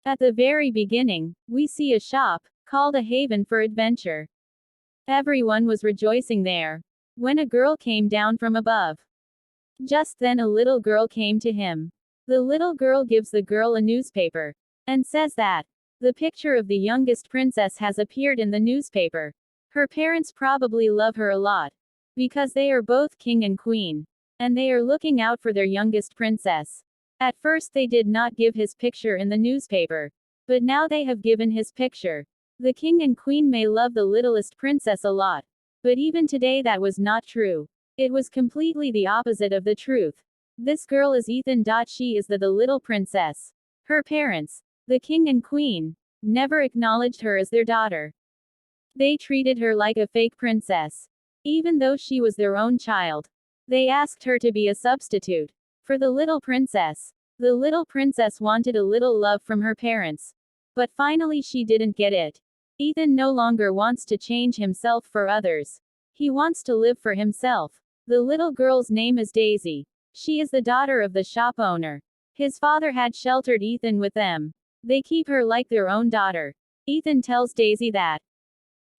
At the very beginning, we see a shop, called a haven for adventure. Everyone was rejoicing there. When a girl came down from above. Just then a little girl came to him. The little girl gives the girl a newspaper. And says that the picture of the youngest princess has appeared in the newspaper. Her parents probably love her a lot. Because they are both king and queen. And they are looking out for their youngest princess. At first they did not give his picture in the newspaper. But now they have given his picture. The king and queen may love the littlest princess a lot. But even today that was not true. It was completely the opposite of the truth. This girl is Ethan. She is the little princess. Her parents, the king and queen, never acknowledged her as their daughter. They treated her like a fake princess. Even though she was their own child. They asked her to be a substitute for the little princess. The little princess wanted a little love from her parents. But finally she didn't get it. Ethan no longer wants to change himself for others. He wants to live for himself. The little girl's name is Daisy. She is the daughter of the shop owner. His father had sheltered Ethan with them. They keep her like their own daughter. Ethan tells Daisy that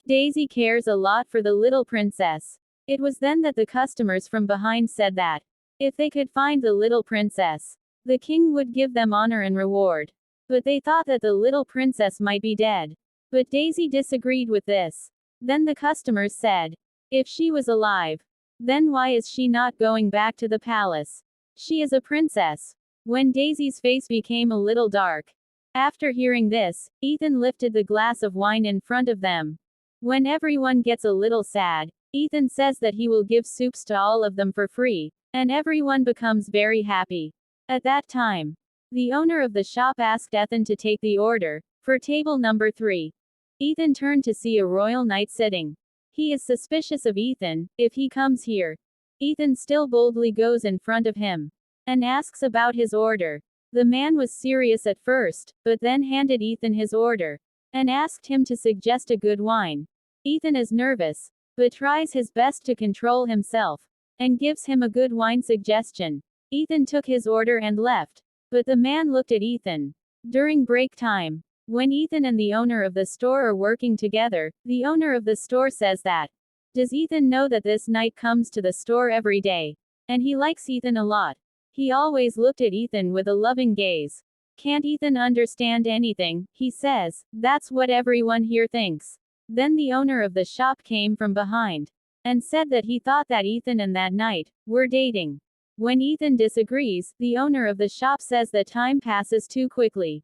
Daisy cares a lot for the little princess. It was then that the customers from behind said that if they could find the little princess, the king would give them honor and reward. But they thought that the little princess might be dead. But Daisy disagreed with this. Then the customers said, if she was alive, then why is she not going back to the palace? She is a princess. When Daisy's face became a little dark. After hearing this, Ethan lifted the glass of wine in front of them. When everyone gets a little sad, Ethan says that he will give soups to all of them for free, and everyone becomes very happy. At that time, the owner of the shop asked Ethan to take the order for table number 3. Ethan turned to see a royal knight sitting. He is suspicious of Ethan. If he comes here, Ethan still boldly goes in front of him and asks about his order. The man was serious at first, but then handed Ethan his order and asked him to suggest a good wine. Ethan is nervous, but tries his best to control himself and gives him a good wine suggestion. Ethan took his order and left, but the man looked at Ethan. During break time, when Ethan and the owner of the store are working together, the owner of the store says that does Ethan know that this knight comes to the store every day? And he likes Ethan a lot. He always looked at Ethan with a loving gaze. Can't Ethan understand anything? He says. That's what everyone here thinks. Then the owner of the shop came from behind and said that he thought that Ethan and that knight were dating. When Ethan disagrees, the owner of the shop says that time passes too quickly.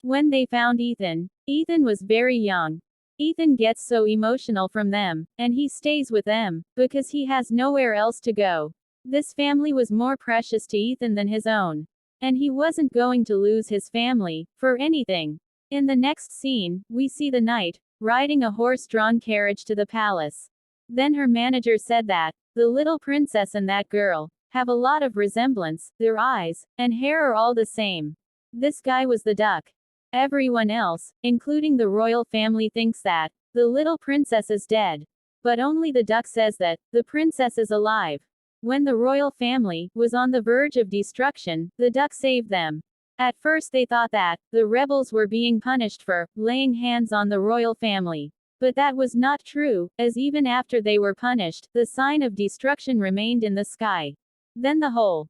When they found Ethan, Ethan was very young. Ethan gets so emotional from them, and he stays with them, because he has nowhere else to go. This family was more precious to Ethan than his own. And he wasn't going to lose his family for anything. In the next scene, we see the knight riding a horse-drawn carriage to the palace. Then her manager said that the little princess and that girl have a lot of resemblance. Their eyes and hair are all the same. This guy was the duck. Everyone else, including the royal family, thinks that the little princess is dead. But only the duck says that the princess is alive. When the royal family was on the verge of destruction, the duck saved them. At first they thought that the rebels were being punished for laying hands on the royal family. But that was not true, as even after they were punished, the sign of destruction remained in the sky. Then the whole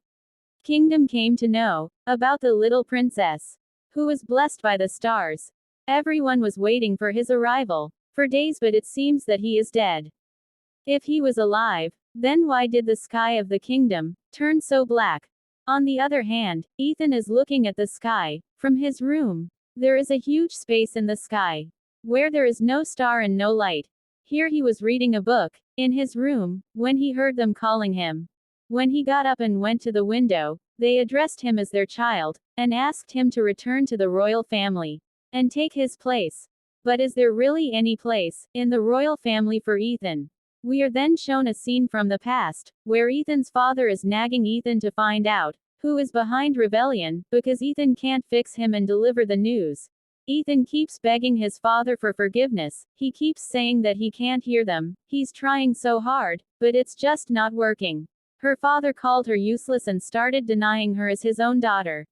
kingdom came to know about the little princess, who was blessed by the stars. Everyone was waiting for his arrival for days, but it seems that he is dead. If he was alive, then why did the sky of the kingdom turn so black? On the other hand, Ethan is looking at the sky from his room. There is a huge space in the sky where there is no star and no light. Here he was reading a book in his room when he heard them calling him. When he got up and went to the window, they addressed him as their child and asked him to return to the royal family and take his place. But is there really any place in the royal family for Ethan? We are then shown a scene from the past, where Ethan's father is nagging Ethan to find out who is behind rebellion, because Ethan can't fix him and deliver the news. Ethan keeps begging his father for forgiveness. He keeps saying that he can't hear them. He's trying so hard, but it's just not working. Her father called her useless and started denying her as his own daughter.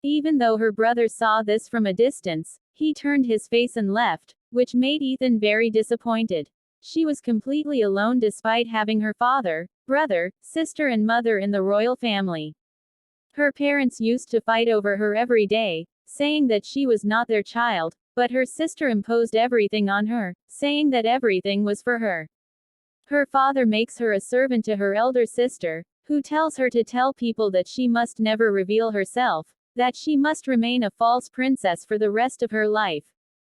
Even though her brother saw this from a distance, he turned his face and left, which made Ethan very disappointed. She was completely alone despite having her father, brother, sister and mother in the royal family. Her parents used to fight over her every day, saying that she was not their child, but her sister imposed everything on her, saying that everything was for her. Her father makes her a servant to her elder sister, who tells her to tell people that she must never reveal herself, that she must remain a false princess for the rest of her life.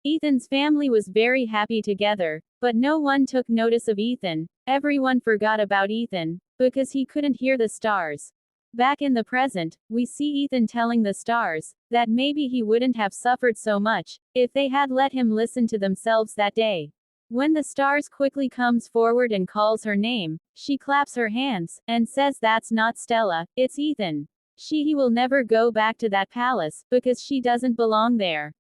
Ethan's family was very happy together, but no one took notice of Ethan. Everyone forgot about Ethan, because he couldn't hear the stars. Back in the present, we see Ethan telling the stars that maybe he wouldn't have suffered so much if they had let him listen to themselves that day. When the stars quickly comes forward and calls her name, she claps her hands and says that's not Stella, it's Ethan. He will never go back to that palace because she doesn't belong there.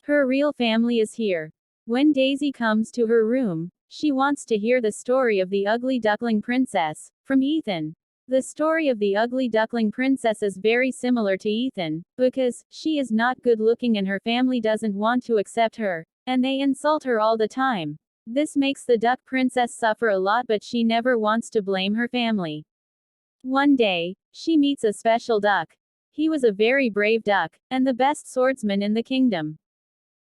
Her real family is here. When Daisy comes to her room, she wants to hear the story of the ugly duckling princess from Ethan. The story of the ugly duckling princess is very similar to Ethan, because she is not good looking and her family doesn't want to accept her, and they insult her all the time. This makes the duck princess suffer a lot, but she never wants to blame her family. One day, she meets a special duck. He was a very brave duck, and the best swordsman in the kingdom.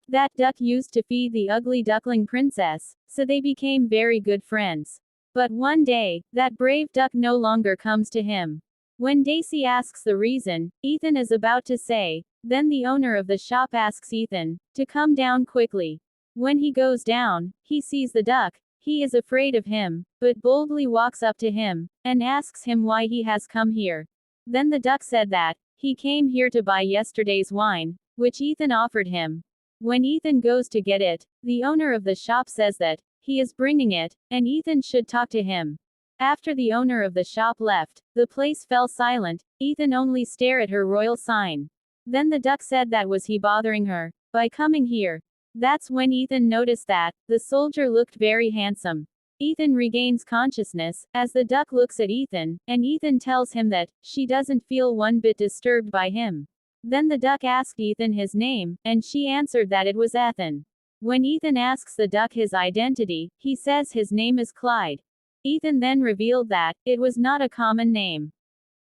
That duck used to feed the ugly duckling princess, so they became very good friends. But one day, that brave duck no longer comes to him. When Daisy asks the reason, Ethan is about to say, then the owner of the shop asks Ethan to come down quickly. When he goes down, he sees the duck. He is afraid of him, but boldly walks up to him and asks him why he has come here. Then the duck said that he came here to buy yesterday's wine, which Ethan offered him. When Ethan goes to get it, the owner of the shop says that he is bringing it, and Ethan should talk to him. After the owner of the shop left, the place fell silent. Ethan only stared at her royal sign. Then the duck said that was he bothering her by coming here. That's when Ethan noticed that the soldier looked very handsome. Ethan regains consciousness as the duck looks at Ethan, and Ethan tells him that she doesn't feel one bit disturbed by him. Then the duck asked Ethan his name, and she answered that it was Ethan. When Ethan asks the duck his identity, he says his name is Clyde. Ethan then revealed that it was not a common name.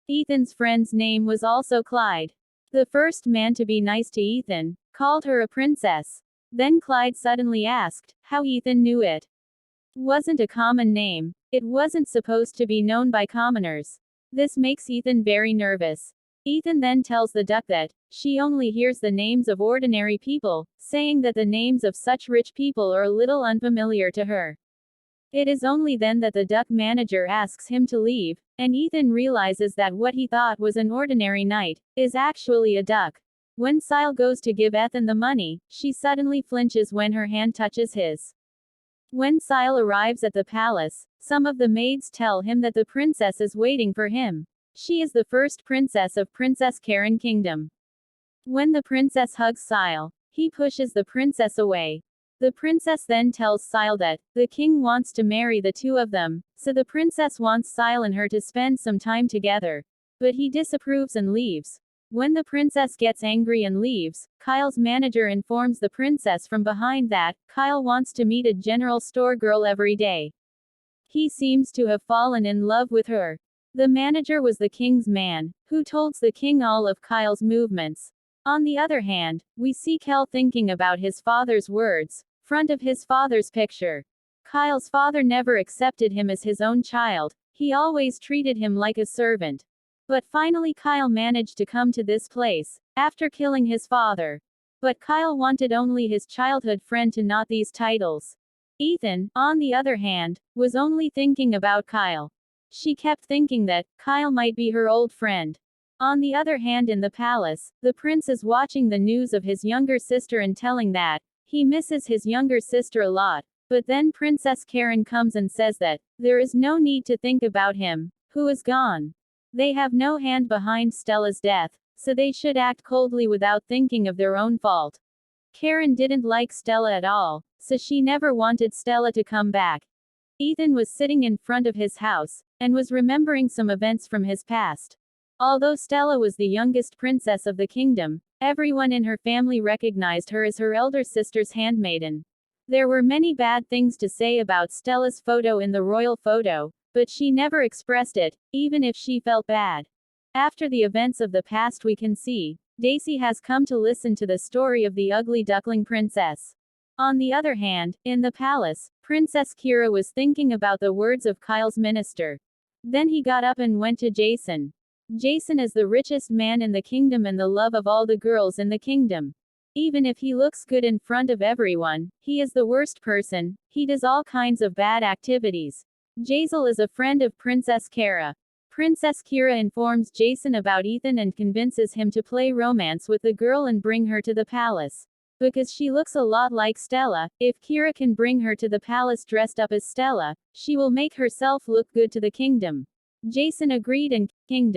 Ethan's friend's name was also Clyde. The first man to be nice to Ethan called her a princess. Then Clyde suddenly asked how Ethan knew it. Wasn't a common name. It wasn't supposed to be known by commoners. This makes Ethan very nervous. Ethan then tells the duck that she only hears the names of ordinary people, saying that the names of such rich people are a little unfamiliar to her. It is only then that the duck manager asks him to leave, and Ethan realizes that what he thought was an ordinary knight is actually a duck. When Sile goes to give Ethan the money, she suddenly flinches when her hand touches his. When Sile arrives at the palace, some of the maids tell him that the princess is waiting for him. She is the first princess of Princess Karen Kingdom. When the princess hugs Sile, he pushes the princess away. The princess then tells Sile that the king wants to marry the two of them, so the princess wants Sile and her to spend some time together. But he disapproves and leaves. When the princess gets angry and leaves, Kyle's manager informs the princess from behind that Kyle wants to meet a general store girl every day. He seems to have fallen in love with her. The manager was the king's man, who told the king all of Kyle's movements. On the other hand, we see Kel thinking about his father's words, front of his father's picture. Kyle's father never accepted him as his own child, he always treated him like a servant. But finally Kyle managed to come to this place, after killing his father. But Kyle wanted only his childhood friend to not these titles. Ethan, on the other hand, was only thinking about Kyle. She kept thinking that Kyle might be her old friend. On the other hand, in the palace, the prince is watching the news of his younger sister and telling that he misses his younger sister a lot. But then Princess Karen comes and says that there is no need to think about him, who is gone. They have no hand behind Stella's death, so they should act coldly without thinking of their own fault. Karen didn't like Stella at all, so she never wanted Stella to come back. Ethan was sitting in front of his house and was remembering some events from his past. Although Stella was the youngest princess of the kingdom, everyone in her family recognized her as her elder sister's handmaiden. There were many bad things to say about Stella's photo in the royal photo, but she never expressed it, even if she felt bad. After the events of the past, we can see, Daisy has come to listen to the story of the ugly duckling princess. On the other hand, in the palace, Princess Kira was thinking about the words of Kyle's minister. Then he got up and went to Jason. Jason is the richest man in the kingdom and the love of all the girls in the kingdom. Even if he looks good in front of everyone, he is the worst person. He does all kinds of bad activities. Jazel is a friend of Princess Kira. Princess Kira informs Jason about Ethan and convinces him to play romance with the girl and bring her to the palace. Because she looks a lot like Stella, if Kira can bring her to the palace dressed up as Stella, she will make herself look good to the kingdom. Jason agreed and came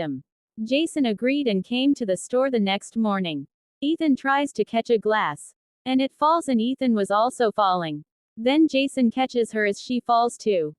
to the store the next morning. Ethan tries to catch a glass. And it falls and Ethan was also falling. Then Jason catches her as she falls too.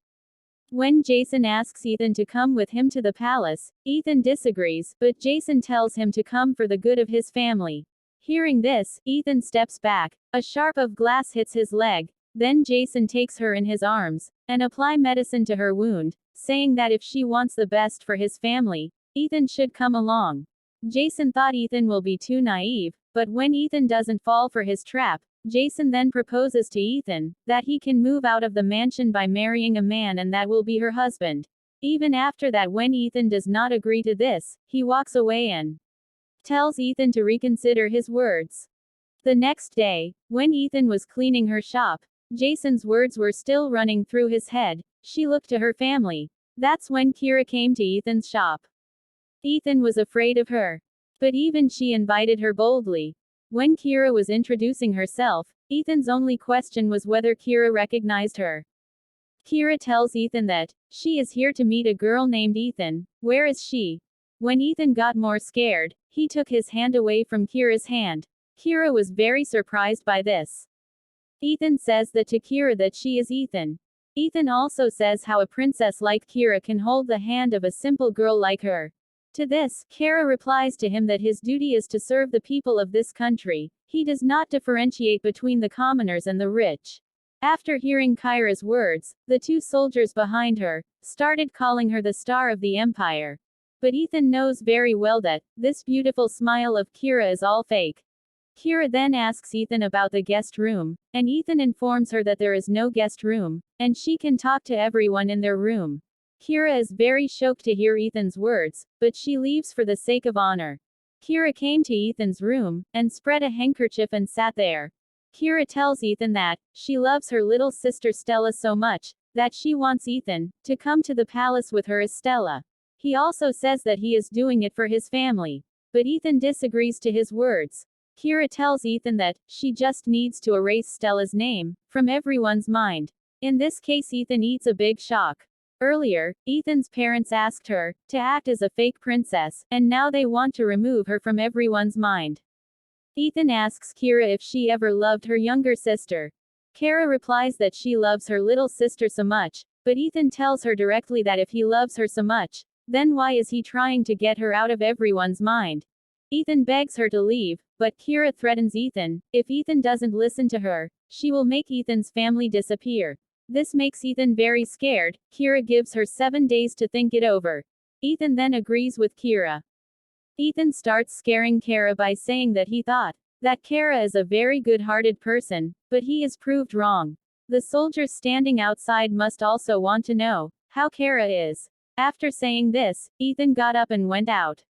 When Jason asks Ethan to come with him to the palace, Ethan disagrees, but Jason tells him to come for the good of his family. Hearing this, Ethan steps back. A sharp of glass hits his leg. Then Jason takes her in his arms, and apply medicine to her wound, saying that if she wants the best for his family, Ethan should come along. Jason thought Ethan will be too naive, but when Ethan doesn't fall for his trap, Jason then proposes to Ethan that he can move out of the mansion by marrying a man and that will be her husband. Even after that, when Ethan does not agree to this, he walks away and tells Ethan to reconsider his words. The next day, when Ethan was cleaning her shop, Jason's words were still running through his head. She looked to her family. That's when Kira came to Ethan's shop. Ethan was afraid of her. But even she invited her boldly. When Kira was introducing herself, Ethan's only question was whether Kira recognized her. Kira tells Ethan that she is here to meet a girl named Ethan. Where is she? When Ethan got more scared, he took his hand away from Kira's hand. Kira was very surprised by this. Ethan says that to Kira that she is Ethan. Ethan also says how a princess like Kira can hold the hand of a simple girl like her. To this, Kira replies to him that his duty is to serve the people of this country. He does not differentiate between the commoners and the rich. After hearing Kira's words, the two soldiers behind her started calling her the star of the empire. But Ethan knows very well that this beautiful smile of Kira is all fake. Kira then asks Ethan about the guest room, and Ethan informs her that there is no guest room, and she can talk to everyone in their room. Kira is very shocked to hear Ethan's words, but she leaves for the sake of honor. Kira came to Ethan's room, and spread a handkerchief and sat there. Kira tells Ethan that she loves her little sister Stella so much, that she wants Ethan to come to the palace with her as Stella. He also says that he is doing it for his family. But Ethan disagrees to his words. Kira tells Ethan that she just needs to erase Stella's name from everyone's mind. In this case, Ethan eats a big shock. Earlier, Ethan's parents asked her to act as a fake princess, and now they want to remove her from everyone's mind. Ethan asks Kira if she ever loved her younger sister. Kira replies that she loves her little sister so much, but Ethan tells her directly that if he loves her so much, then why is he trying to get her out of everyone's mind? Ethan begs her to leave, but Kira threatens Ethan. If Ethan doesn't listen to her, she will make Ethan's family disappear. This makes Ethan very scared. Kira gives her 7 days to think it over. Ethan then agrees with Kira. Ethan starts scaring Kira by saying that he thought that Kira is a very good-hearted person, but he is proved wrong. The soldiers standing outside must also want to know how Kira is. After saying this, Ethan got up and went out.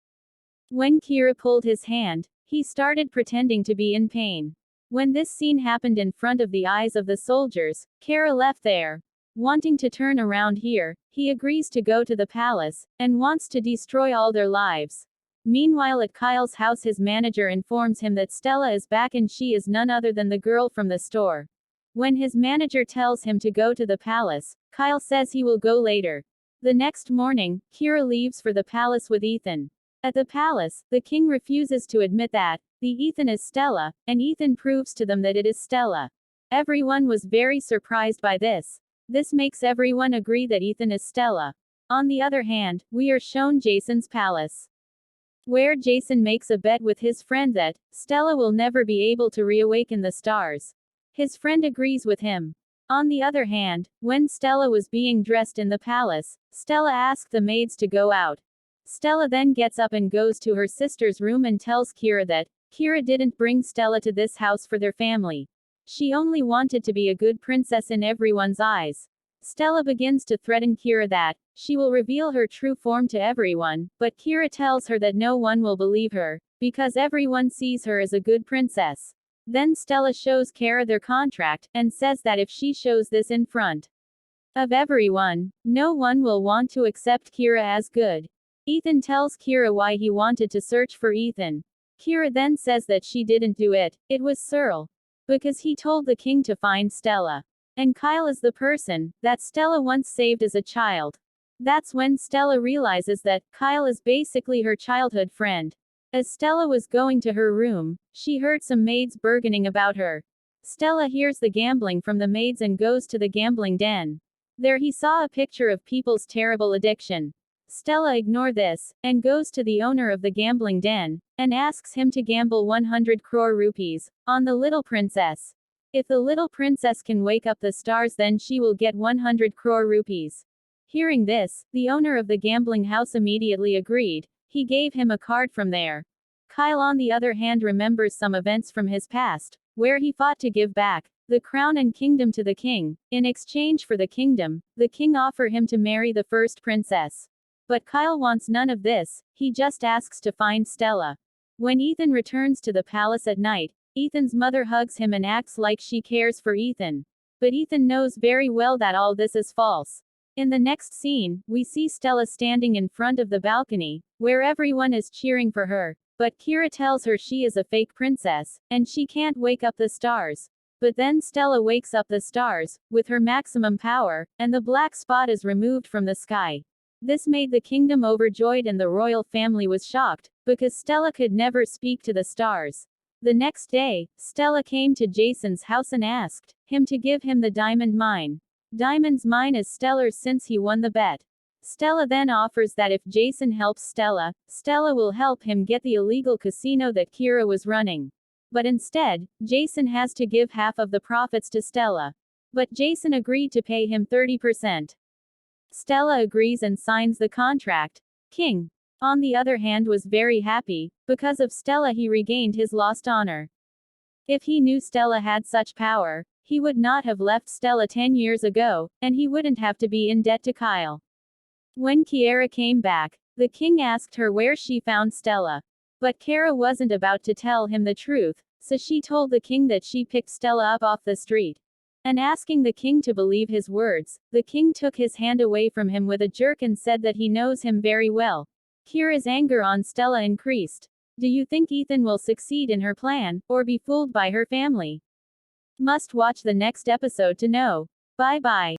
When Kira pulled his hand, he started pretending to be in pain. When this scene happened in front of the eyes of the soldiers, Kira left there. Wanting to turn around here, he agrees to go to the palace, and wants to destroy all their lives. Meanwhile, at Kyle's house, his manager informs him that Stella is back and she is none other than the girl from the store. When his manager tells him to go to the palace, Kyle says he will go later. The next morning, Kira leaves for the palace with Ethan. At the palace, the king refuses to admit that the Ethan is Stella, and Ethan proves to them that it is Stella. Everyone was very surprised by this. This makes everyone agree that Ethan is Stella. On the other hand, we are shown Jason's palace. where Jason makes a bet with his friend that Stella will never be able to reawaken the stars. His friend agrees with him. On the other hand, when Stella was being dressed in the palace, Stella asked the maids to go out. Stella then gets up and goes to her sister's room and tells Kira that Kira didn't bring Stella to this house for their family. She only wanted to be a good princess in everyone's eyes. Stella begins to threaten Kira that she will reveal her true form to everyone, but Kira tells her that no one will believe her, because everyone sees her as a good princess. Then Stella shows Kira their contract, and says that if she shows this in front of everyone, no one will want to accept Kira as good. Ethan tells Kira why he wanted to search for Ethan. Kira then says that she didn't do it, it was Searle. Because he told the king to find Stella. And Kyle is the person that Stella once saved as a child. That's when Stella realizes that Kyle is basically her childhood friend. As Stella was going to her room, she heard some maids bargaining about her. Stella hears the gambling from the maids and goes to the gambling den. There he saw a picture of people's terrible addiction. Stella ignores this, and goes to the owner of the gambling den, and asks him to gamble 100 crore rupees on the little princess. If the little princess can wake up the stars, then she will get 100 crore rupees. Hearing this, the owner of the gambling house immediately agreed. He gave him a card from there. Kyle on the other hand remembers some events from his past, where he fought to give back the crown and kingdom to the king. In exchange for the kingdom, the king offered him to marry the first princess. But Kyle wants none of this, he just asks to find Stella. When Ethan returns to the palace at night, Ethan's mother hugs him and acts like she cares for Ethan. But Ethan knows very well that all this is false. In the next scene, we see Stella standing in front of the balcony, where everyone is cheering for her. But Kira tells her she is a fake princess, and she can't wake up the stars. But then Stella wakes up the stars, with her maximum power, and the black spot is removed from the sky. This made the kingdom overjoyed and the royal family was shocked, because Stella could never speak to the stars. The next day, Stella came to Jason's house and asked him to give him the diamond mine. Diamond's mine is Stella's since he won the bet. Stella then offers that if Jason helps Stella, Stella will help him get the illegal casino that Kira was running. But instead, Jason has to give half of the profits to Stella. But Jason agreed to pay him 30%. Stella agrees and signs the contract. King, on the other hand, was very happy. Because of Stella he regained his lost honor. If he knew Stella had such power, he would not have left Stella 10 years ago, and he wouldn't have to be in debt to Kyle. When Kiara came back, the king asked her where she found Stella. But Kiara wasn't about to tell him the truth, so she told the king that she picked Stella up off the street. And asking the king to believe his words, the king took his hand away from him with a jerk and said that he knows him very well. Kira's anger on Stella increased. Do you think Ethan will succeed in her plan, or be fooled by her family? Must watch the next episode to know. Bye bye.